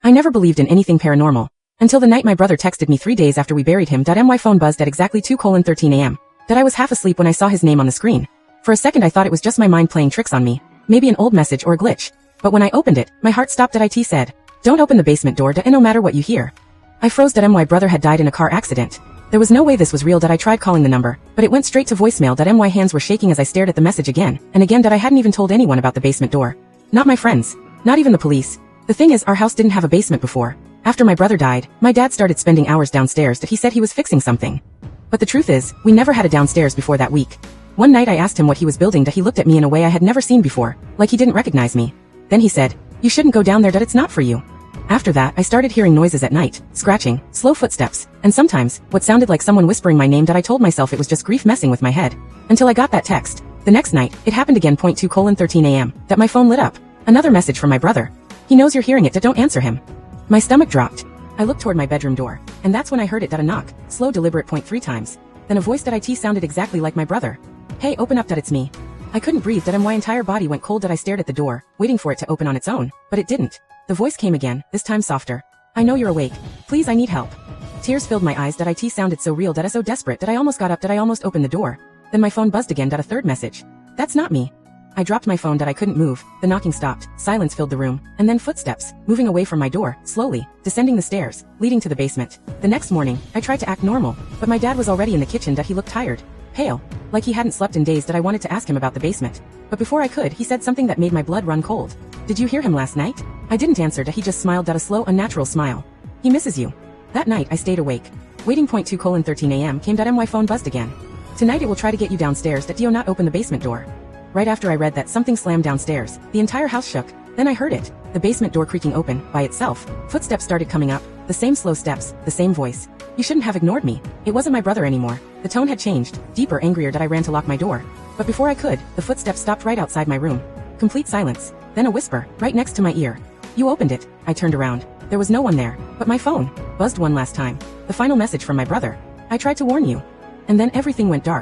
I never believed in anything paranormal. Until the night my brother texted me 3 days after we buried him. My phone buzzed at exactly 2:13 a.m. I was half asleep when I saw his name on the screen. For a second I thought it was just my mind playing tricks on me. Maybe an old message or a glitch. But when I opened it, my heart stopped. It said, "Don't open the basement door no matter what you hear." I froze. My brother had died in a car accident. There was no way this was real. I tried calling the number, but it went straight to voicemail. My hands were shaking as I stared at the message again and again. I hadn't even told anyone about the basement door. Not my friends. Not even the police. The thing is, our house didn't have a basement before. After my brother died, my dad started spending hours downstairs. He said he was fixing something. But the truth is, we never had a downstairs before that week. One night I asked him what he was building. He looked at me in a way I had never seen before, like he didn't recognize me. Then he said, "You shouldn't go down there. It's not for you." After that, I started hearing noises at night, scratching, slow footsteps, and sometimes, what sounded like someone whispering my name. I told myself it was just grief messing with my head. Until I got that text. The next night, it happened again. 2:13 a.m. My phone lit up. Another message from my brother. "He knows you're hearing it. Don't answer him." My stomach dropped. I looked toward my bedroom door, and that's when I heard it. A knock, slow, deliberate. 3 times. Then a voice sounded exactly like my brother. "Hey, open up. It's me." I couldn't breathe. My entire body went cold. I stared at the door, waiting for it to open on its own, but it didn't. The voice came again, this time softer. "I know you're awake. Please, I need help." Tears filled my eyes. Sounded so real. So desperate that I almost got up. I almost opened the door. Then my phone buzzed again. A third message. "That's not me." I dropped my phone. I couldn't move. The knocking stopped. Silence filled the room. And then footsteps, moving away from my door, slowly, descending the stairs, leading to the basement. The next morning, I tried to act normal, but my dad was already in the kitchen. He looked tired. Pale. Like he hadn't slept in days. I wanted to ask him about the basement. But before I could, he said something that made my blood run cold. "Did you hear him last night?" I didn't answer. He just smiled. A slow, unnatural smile. "He misses you." That night, I stayed awake. Waiting. 2:13 a.m. came. My phone buzzed again. "Tonight it will try to get you downstairs. Do not open the basement door." Right after I read that, something slammed downstairs. The entire house shook. Then I heard it. The basement door creaking open, by itself. Footsteps started coming up. The same slow steps, the same voice. "You shouldn't have ignored me." It wasn't my brother anymore. The tone had changed. Deeper, angrier. I ran to lock my door. But before I could, the footsteps stopped right outside my room. Complete silence. Then a whisper, right next to my ear. "You opened it." I turned around. There was no one there. But my phone buzzed one last time. The final message from my brother. "I tried to warn you." And then everything went dark.